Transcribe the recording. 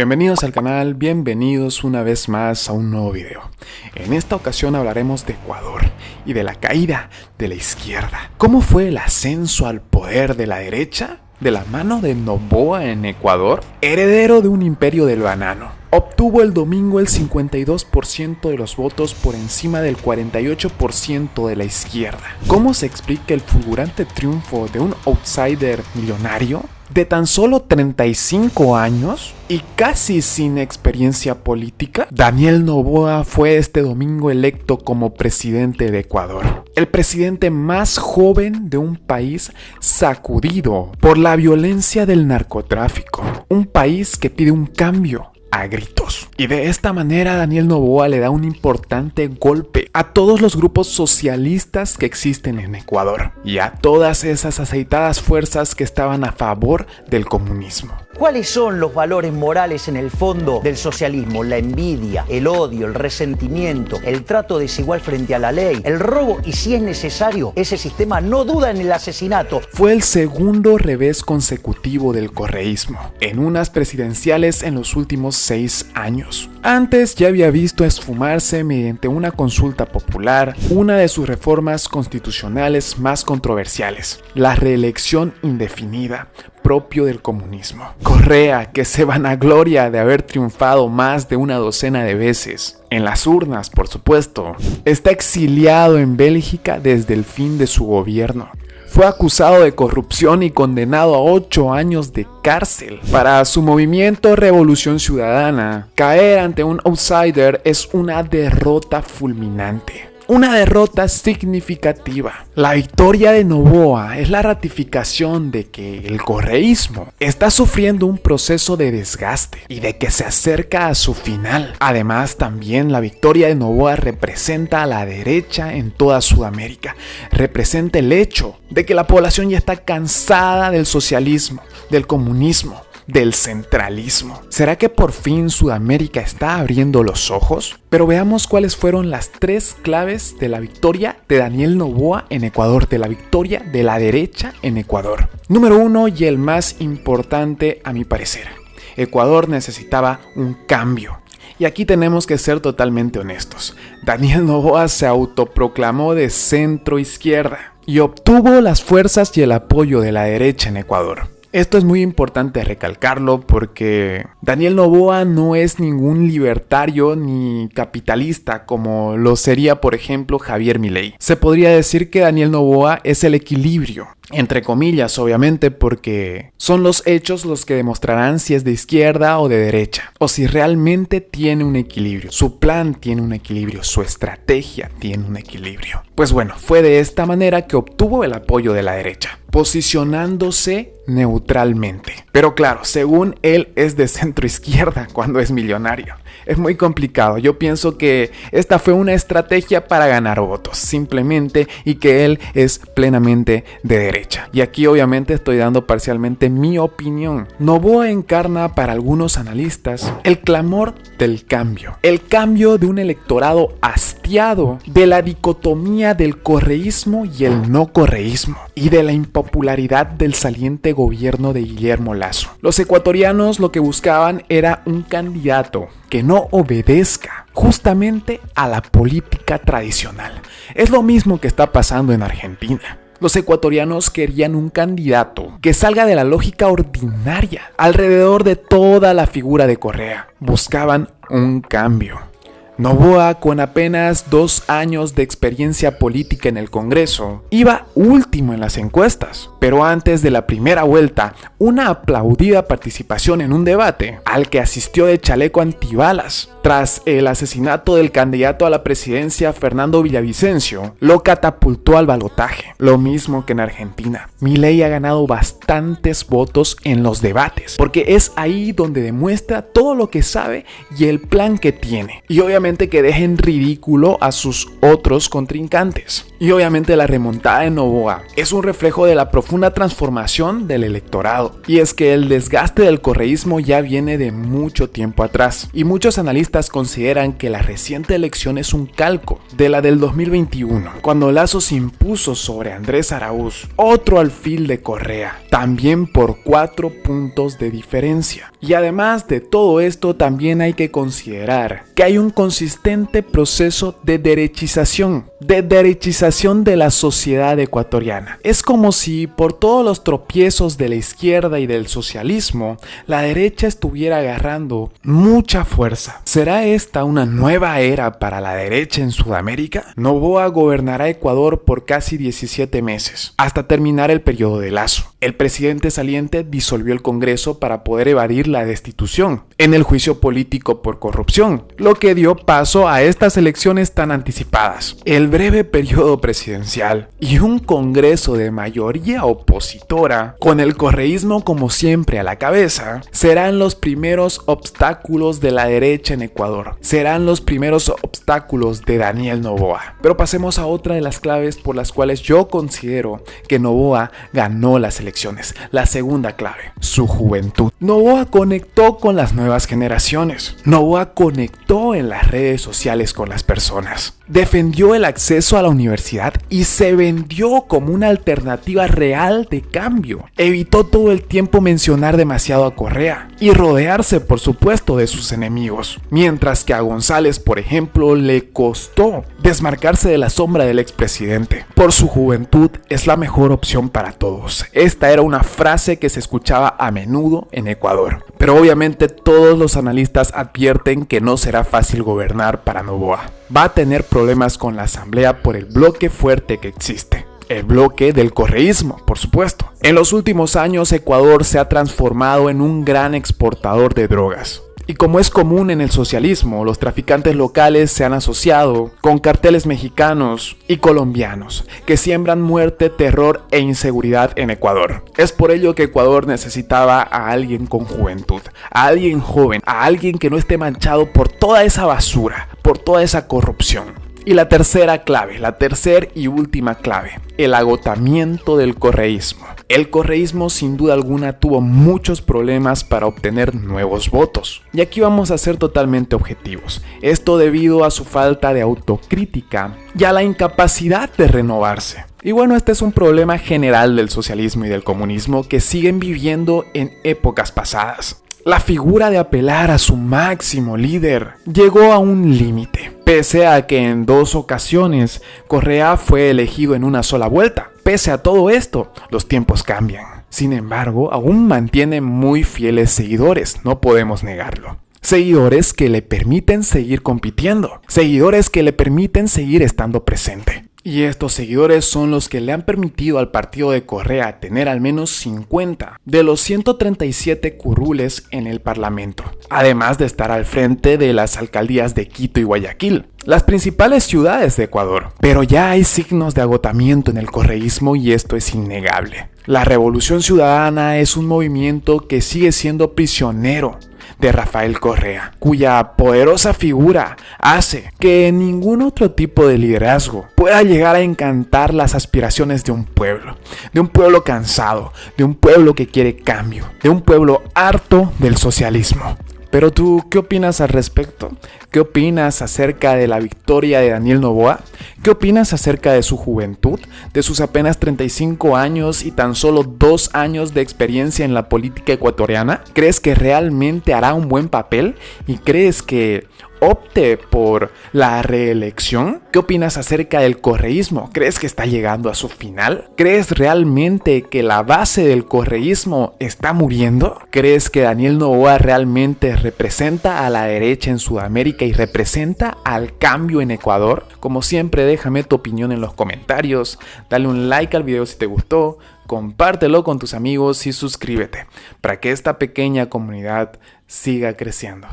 Bienvenidos al canal, bienvenidos una vez más a un nuevo video. En esta ocasión hablaremos de Ecuador y de la caída de la izquierda. ¿Cómo fue el ascenso al poder de la derecha? De la mano de Noboa en Ecuador, heredero de un imperio del banano. Obtuvo el domingo el 52% de los votos por encima del 48% de la izquierda. ¿Cómo se explica el fulgurante triunfo de un outsider millonario de tan solo 35 años y casi sin experiencia política? Daniel Noboa fue este domingo electo como presidente de Ecuador, el presidente más joven de un país sacudido por la violencia del narcotráfico, un país que pide un cambio a gritos. Y de esta manera Daniel Noboa le da un importante golpe a todos los grupos socialistas que existen en Ecuador y a todas esas aceitadas fuerzas que estaban a favor del comunismo. ¿Cuáles son los valores morales en el fondo del socialismo? La envidia, el odio, el resentimiento, el trato desigual frente a la ley, el robo y, si es necesario, ese sistema no duda en el asesinato. Fue el segundo revés consecutivo del correísmo en unas presidenciales en los últimos 6 años. Antes ya había visto esfumarse mediante una consulta popular una de sus reformas constitucionales más controversiales, la reelección indefinida, propio del comunismo. Correa, que se vanagloria de haber triunfado más de una docena de veces, en las urnas por supuesto, está exiliado en Bélgica desde el fin de su gobierno. Fue acusado de corrupción y condenado a 8 años de cárcel. Para su movimiento Revolución Ciudadana, caer ante un outsider es una derrota fulminante. Una derrota significativa. La victoria de Noboa es la ratificación de que el correísmo está sufriendo un proceso de desgaste y de que se acerca a su final. Además, también la victoria de Noboa representa a la derecha en toda Sudamérica. Representa el hecho de que la población ya está cansada del socialismo, del comunismo, del centralismo. ¿Será que por fin Sudamérica está abriendo los ojos? Pero veamos cuáles fueron las 3 claves de la victoria de Daniel Noboa en Ecuador, de la victoria de la derecha en Ecuador. Número 1 y el más importante a mi parecer. Ecuador necesitaba un cambio. Y aquí tenemos que ser totalmente honestos. Daniel Noboa se autoproclamó de centro izquierda y obtuvo las fuerzas y el apoyo de la derecha en Ecuador. Esto es muy importante recalcarlo porque Daniel Noboa no es ningún libertario ni capitalista como lo sería por ejemplo Javier Milei. Se podría decir que Daniel Noboa es el equilibrio, entre comillas obviamente, porque son los hechos los que demostrarán si es de izquierda o de derecha, o si realmente tiene un equilibrio. Su plan tiene un equilibrio, su estrategia tiene un equilibrio. Pues bueno, fue de esta manera que obtuvo el apoyo de la derecha, posicionándose neutralmente. Pero claro, según él es de centro izquierda cuando es millonario. Es muy complicado. Yo pienso que esta fue una estrategia para ganar votos, simplemente, y que él es plenamente de derecha. Y aquí obviamente estoy dando parcialmente mi opinión. Noboa encarna para algunos analistas el clamor del cambio. El cambio de un electorado hastiado de la dicotomía del correísmo y el no correísmo, y de la impopularidad del saliente gobierno de Guillermo Lasso. Los ecuatorianos lo que buscaban era un candidato que no obedezca justamente a la política tradicional. Es lo mismo que está pasando en Argentina. Los ecuatorianos querían un candidato que salga de la lógica ordinaria alrededor de toda la figura de Correa. Buscaban un cambio. Noboa, con apenas 2 años de experiencia política en el Congreso, iba último en las encuestas. Pero antes de la primera vuelta, una aplaudida participación en un debate al que asistió de chaleco antibalas, tras el asesinato del candidato a la presidencia Fernando Villavicencio, lo catapultó al balotaje. Lo mismo que en Argentina. Milei ha ganado bastantes votos en los debates, porque es ahí donde demuestra todo lo que sabe y el plan que tiene. Y obviamente obviamente que deje en ridículo a sus otros contrincantes. Y obviamente la remontada de Noboa es un reflejo de la profunda transformación del electorado. Y es que el desgaste del correísmo ya viene de mucho tiempo atrás. Y muchos analistas consideran que la reciente elección es un calco de la del 2021, cuando Lasso se impuso sobre Andrés Araúz, otro alfil de Correa, también por 4 puntos de diferencia. Y además de todo esto, también hay que considerar que hay un consistente proceso de derechización de la sociedad ecuatoriana. Es como si por todos los tropiezos de la izquierda y del socialismo, la derecha estuviera agarrando mucha fuerza. ¿Será esta una nueva era para la derecha en Sudamérica? Noboa gobernará Ecuador por casi 17 meses, hasta terminar el periodo de Lasso. El presidente saliente disolvió el Congreso para poder evadir la destitución en el juicio político por corrupción, lo que dio paso a estas elecciones tan anticipadas, el breve periodo presidencial y un Congreso de mayoría opositora, con el correísmo como siempre a la cabeza, serán los primeros obstáculos de la derecha en Ecuador, serán los primeros obstáculos de Daniel Noboa. Pero pasemos a otra de las claves por las cuales yo considero que Noboa ganó las elecciones. La segunda clave, su juventud. Noboa conectó con las nuevas generaciones. Noboa conectó en las redes sociales con las personas. Defendió el acceso a la universidad y se vendió como una alternativa real de cambio. Evitó todo el tiempo mencionar demasiado a Correa y rodearse, por supuesto, de sus enemigos. Mientras que a González, por ejemplo, le costó desmarcarse de la sombra del expresidente. Por su juventud es la mejor opción para todos. Esta era una frase que se escuchaba a menudo en Ecuador. Pero obviamente todos los analistas advierten que no será fácil gobernar para Noboa. Va a tener problemas con la asamblea por el bloque fuerte que existe. El bloque del correísmo, por supuesto. En los últimos años, Ecuador se ha transformado en un gran exportador de drogas. Y como es común en el socialismo, los traficantes locales se han asociado con carteles mexicanos y colombianos que siembran muerte, terror e inseguridad en Ecuador. Es por ello que Ecuador necesitaba a alguien con juventud, a alguien joven, a alguien que no esté manchado por toda esa basura, por toda esa corrupción. Y la tercera clave, la tercera y última clave, el agotamiento del correísmo. El correísmo sin duda alguna tuvo muchos problemas para obtener nuevos votos. Y aquí vamos a ser totalmente objetivos. Esto debido a su falta de autocrítica y a la incapacidad de renovarse. Y bueno, este es un problema general del socialismo y del comunismo que siguen viviendo en épocas pasadas. La figura de apelar a su máximo líder llegó a un límite, pese a que en 2 ocasiones Correa fue elegido en una sola vuelta. Pese a todo esto, los tiempos cambian. Sin embargo, aún mantiene muy fieles seguidores, no podemos negarlo. Seguidores que le permiten seguir compitiendo, seguidores que le permiten seguir estando presente. Y estos seguidores son los que le han permitido al partido de Correa tener al menos 50 de los 137 curules en el Parlamento, además de estar al frente de las alcaldías de Quito y Guayaquil, las principales ciudades de Ecuador. Pero ya hay signos de agotamiento en el correísmo y esto es innegable. La Revolución Ciudadana es un movimiento que sigue siendo prisionero de Rafael Correa, cuya poderosa figura hace que ningún otro tipo de liderazgo pueda llegar a encantar las aspiraciones de un pueblo cansado, de un pueblo que quiere cambio, de un pueblo harto del socialismo. Pero tú, ¿qué opinas al respecto? ¿Qué opinas acerca de la victoria de Daniel Noboa? ¿Qué opinas acerca de su juventud, de sus apenas 35 años y tan solo 2 años de experiencia en la política ecuatoriana? ¿Crees que realmente hará un buen papel? ¿Y crees que opte por la reelección? ¿Qué opinas acerca del correísmo? ¿Crees que está llegando a su final? ¿Crees realmente que la base del correísmo está muriendo? ¿Crees que Daniel Noboa realmente representa a la derecha en Sudamérica y representa al cambio en Ecuador? Como siempre, déjame tu opinión en los comentarios, dale un like al video si te gustó, compártelo con tus amigos y suscríbete para que esta pequeña comunidad siga creciendo.